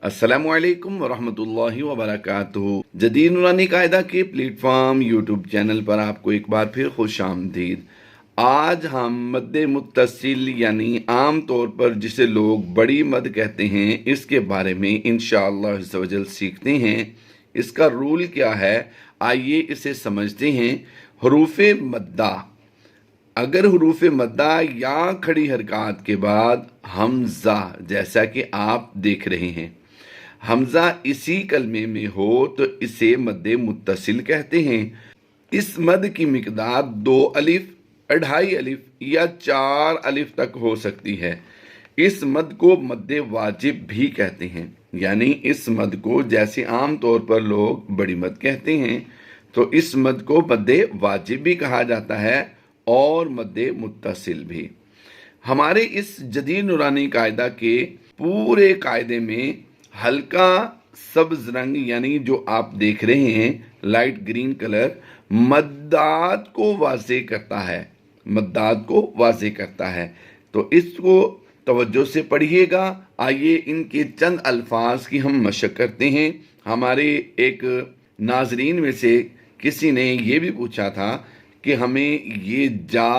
अस्सलामु अलैकुम वरहमतुल्लाहि वबरकातुहू। जदीद नूरानी कायदा के प्लेटफॉर्म यूट्यूब चैनल पर आपको एक बार फिर खुश आमदीद। आज हम मद मुत्तसिल यानी आम तौर पर जिसे लोग बड़ी मद कहते हैं इसके बारे में इंशाअल्लाह अज़्ज़ व जल सीखते हैं। इसका रूल क्या है, आइए इसे समझते हैं। हरूफ मद्दा, अगर हरूफ मद्दा या खड़ी हरकत के बाद हमजा, जैसा कि आप देख रहे हैं, हमजा इसी कलमे में हो तो इसे मद मुत्तसिल कहते हैं। इस मद की मिकदार 2 अलिफ, 2.5 अलिफ या 4 अलिफ तक हो सकती है। इस मद को मद वाजिब भी कहते हैं, यानी इस मद को जैसे आम तौर पर लोग बड़ी मद कहते हैं तो इस मद को मद वाजिब भी कहा जाता है और मद मुत्तसिल भी। हमारे इस जदीद नूरानी कायदा के पूरे कायदे में हल्का सब्ज रंग यानी जो आप देख रहे हैं लाइट ग्रीन कलर, मद्दात को वाज़े करता है, मद्दात को वाज़े करता है। तो इसको तवज्जो से पढ़िएगा। आइए इनके चंद अल्फाज की हम मशक करते हैं। हमारे एक नाजरीन में से किसी ने ये भी पूछा था कि हमें ये जा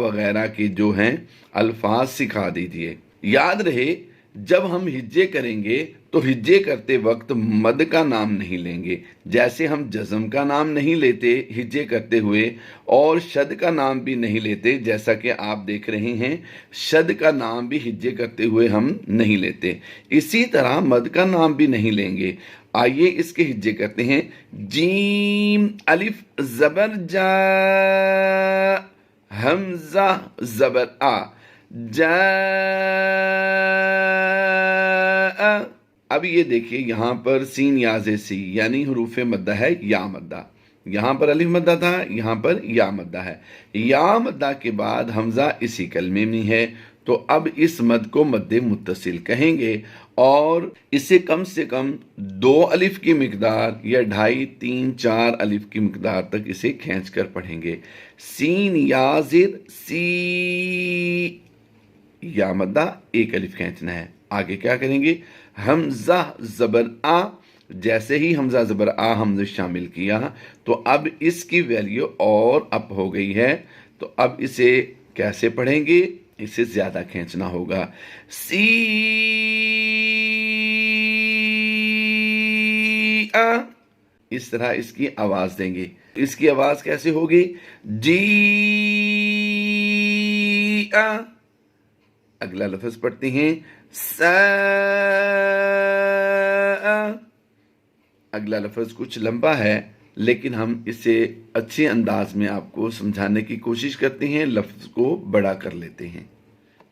वगैरह के जो हैं अल्फाज सिखा दीजिए। याद रहे, जब हम हिज्जे करेंगे तो हिज्जे करते वक्त मद का नाम नहीं लेंगे, जैसे हम जज़म का नाम नहीं लेते हिज्जे करते हुए और शद का नाम भी नहीं लेते, जैसा कि आप देख रहे हैं शद का नाम भी हिज्जे करते हुए हम नहीं लेते। इसी तरह मद का नाम भी नहीं लेंगे। आइए इसके हिज्जे करते हैं। जीम अलिफ ज़बर जा, हमज़ा ज़बर आ, जा। अब ये देखिए यहाँ पर सीन याज़े सी यानी हरूफ मद्दा है या मद्दा, यहाँ पर अलिफ मद्दा था, यहाँ पर या मद्दा है। या मद्दा के बाद हमजा इसी कलमे में है, तो अब इस मद को मद मुत्तसिल कहेंगे और इसे कम से कम 2 अलिफ की मिकदार या 2.5, 3, 4 अलिफ की मिकदार तक इसे खींच कर पढ़ेंगे। सीन याजिर सी, या मद्दा 1 अलिफ खींचना है। आगे क्या करेंगे, हमजा ज़बर आ, जैसे ही हमजा ज़बर आ हमने शामिल किया तो अब इसकी वैल्यू और अप हो गई है। तो अब इसे कैसे पढ़ेंगे, इसे ज़्यादा खींचना होगा। सी आ, इस तरह इसकी आवाज़ देंगे। इसकी आवाज़ कैसे होगी, जी आ। अगला लफ्ज पढ़ते हैं सा। अगला लफ्ज कुछ लंबा है लेकिन हम इसे अच्छे अंदाज में आपको समझाने की कोशिश करते हैं, लफ्ज को बड़ा कर लेते हैं।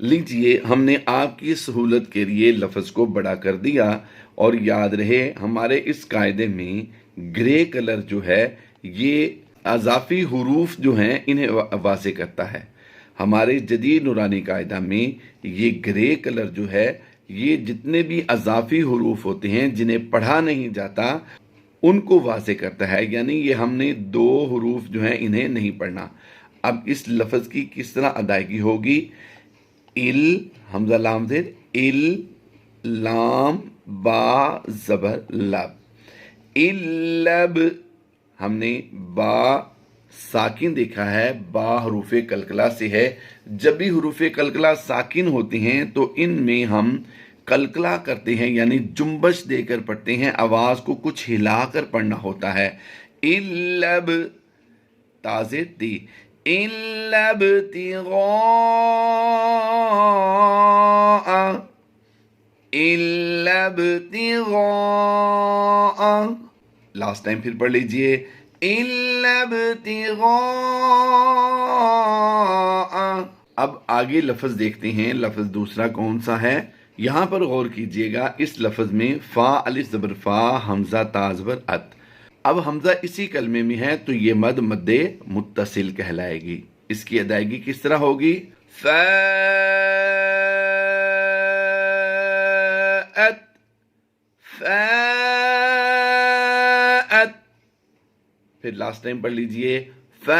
लीजिए, हमने आपकी सहूलत के लिए लफ्ज को बड़ा कर दिया। और याद रहे हमारे इस कायदे में ग्रे कलर जो है ये अज़ाफ़ी हुरूफ जो हैं इन्हें वाज़े करता है। हमारे जदीद नूरानी कायदा में ये ग्रे कलर जो है ये जितने भी अज़ाफ़ी हुरूफ होते हैं जिन्हें पढ़ा नहीं जाता उनको वाज़े करता है, यानी ये हमने 2 हुरूफ जो हैं इन्हें नहीं पढ़ना। अब इस लफ्ज़ की किस तरह अदायगी होगी, इल हमज़ा लाम ज़ेर, इल लाम बा ज़बर लब, इल्लब। हमने बा साकिन देखा है, बा हरूफे कलकला से है। जब भी हरूफे कलकला साकिन होते हैं तो इनमें हम कलकला करते हैं यानी जुम्बश देकर पढ़ते हैं, आवाज़ को कुछ हिलाकर पढ़ना होता है। इल्लब ताज़े ती, इल्लब तिगा, इल्लब तिगा। लास्ट टाइम फिर पढ़ लीजिए, इल्लब तिगा। अब आगे लफ्ज देखते हैं, लफ्ज दूसरा कौन सा है। यहां पर गौर कीजिएगा, इस लफ्ज में फा अलिफ ज़बर फा, हमजा ता ज़बर अत। अब हमजा इसी कलमे में है तो ये मद मद मुत्तसिल कहलाएगी। इसकी अदायगी किस तरह होगी, फ़अत, फ़अत। फिर लास्ट टाइम पढ़ लीजिए, फ़अत।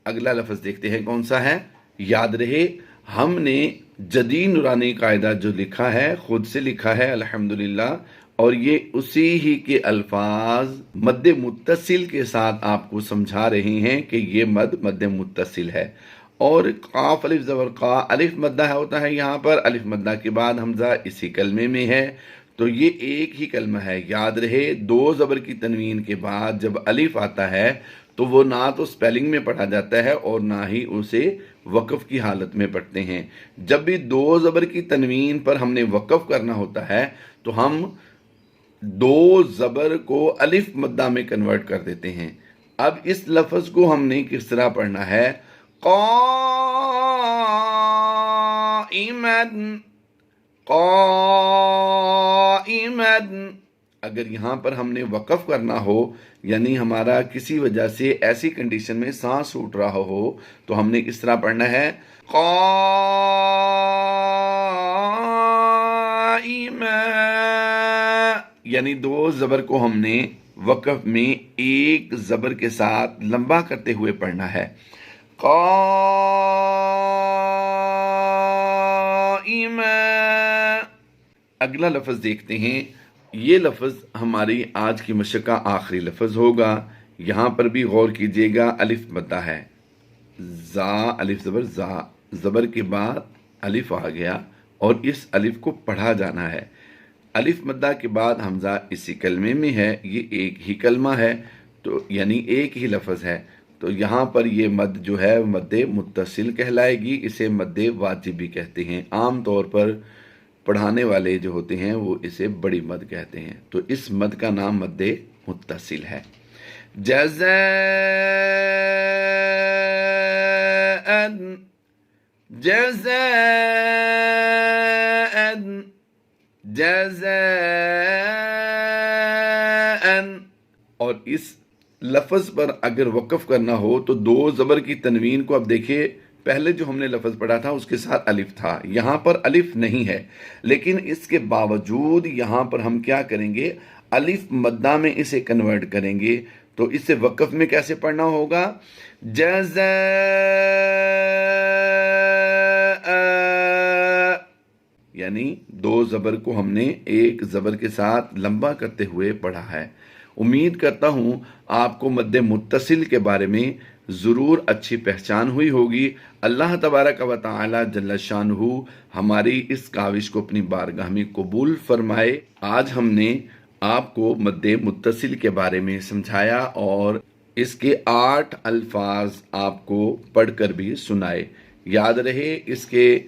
अगला लफ्ज देखते हैं कौन सा है। याद रहे हमने जदीद नूरानी कायदा जो लिखा है खुद से लिखा है अल्हम्दुलिल्लाह, और ये उसी ही के अल्फाज मद्दे मुत्तसिल के साथ आपको समझा रहे हैं कि ये मद्दे मुत्तसिल है। और काफ अलिफ ज़बर का अलिफ मद्दा होता है, यहाँ पर अलिफ मद्दा के बाद हमजा इसी कलमे में है, तो ये एक ही कलमा है। याद रहे, दो ज़बर की तनवीन के बाद जब अलिफ आता है तो वो ना तो स्पेलिंग में पढ़ा जाता है और ना ही उसे वक़फ़ की हालत में पढ़ते हैं। जब भी दो ज़बर की तनवीन पर हमने वक़फ़ करना होता है तो हम दो ज़बर को अलिफ मद्दा में कन्वर्ट कर देते हैं। अब इस लफ्ज़ को हमने किस तरह पढ़ना है? क़ाइमन, क़ाइमन। अगर यहाँ पर हमने वक़फ़ करना हो, यानी हमारा किसी वजह से ऐसी कंडीशन में सांस छूट रहा हो, तो हमने इस तरह पढ़ना है क़ाइमन, यानी दो ज़बर को हमने वक़फ़ में एक ज़बर के साथ लंबा करते हुए पढ़ना है। क़ाइमन। अगला लफ्ज़ देखते हैं। ये लफ्ज़ हमारी आज की मशक़ का आखिरी लफ्ज़ होगा। यहाँ पर भी गौर कीजिएगा, अलिफ मद्दा है, ज़ा अलिफ ज़बर ज़ा, ज़बर के बाद अलिफ आ गया और इस अलिफ को पढ़ा जाना है। अलिफ मद्दा के बाद हमज़ा इसी कलमे में है, ये एक ही कलमा है, तो यानी एक ही लफ्ज़ है, तो यहाँ पर ये मद जो है मद्दे मुत्तसिल कहलाएगी। इसे मद्दे वाजिब भी कहते हैं। आम तौर पर पढ़ाने वाले जो होते हैं वो इसे बड़ी मद कहते हैं। तो इस मद का नाम मद्दे मुत्तसिल है। जज़ाअन, जज़ाअन, जज़ाअन। और इस लफ्ज़ पर अगर वक़फ़ करना हो तो दो ज़बर की तनवीन को, अब देखिए पहले जो हमने लफ्ज़ पढ़ा था उसके साथ अलिफ था, यहाँ पर अलिफ नहीं है, लेकिन इसके बावजूद यहाँ पर हम क्या करेंगे? अलिफ मद्दा में इसे कन्वर्ट करेंगे। तो इसे वक़फ़ में कैसे पढ़ना होगा? जज़ा, यानी दो ज़बर को हमने एक ज़बर के साथ लंबा करते हुए पढ़ा है। उम्मीद करता हूँ आपको मद्दे मुत्तसिल के बारे में ज़रूर अच्छी पहचान हुई होगी। अल्लाह तबारक व तआला जल्ल शानुहु हमारी इस काविश को अपनी बारगाह में कबूल फरमाए। आज हमने आपको मद्दे मुत्तसिल के बारे में समझाया और इसके 8 अल्फाज आपको पढ़कर भी सुनाए। याद रहे, इसके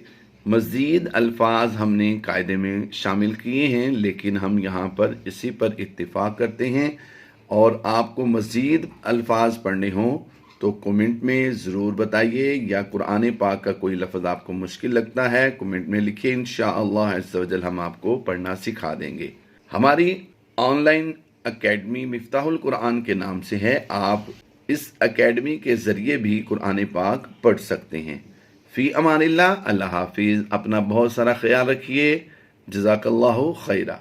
मज़ीद अल्फाज हमने कायदे में शामिल किए हैं, लेकिन हम यहाँ पर इसी पर इत्तिफाक करते हैं। और आपको मज़ीद अल्फाज पढ़ने हों तो कमेंट में ज़रूर बताइए, या कुरान पाक का कोई लफ्ज़ आपको मुश्किल लगता है कमेंट में लिखिए। इंशाअल्लाह अज़्ज़ व जल हम आपको पढ़ना सिखा देंगे। हमारी ऑनलाइन अकेडमी मिफ्ताहुल कुरान के नाम से है। आप इस अकेडमी के ज़रिए भी कुरान पाक पढ़ सकते हैं। फ़ी अमानिल्लाह, अल्लाह हाफिज़। अपना बहुत सारा ख्याल रखिए। जज़ाकल्लाहु खैरा।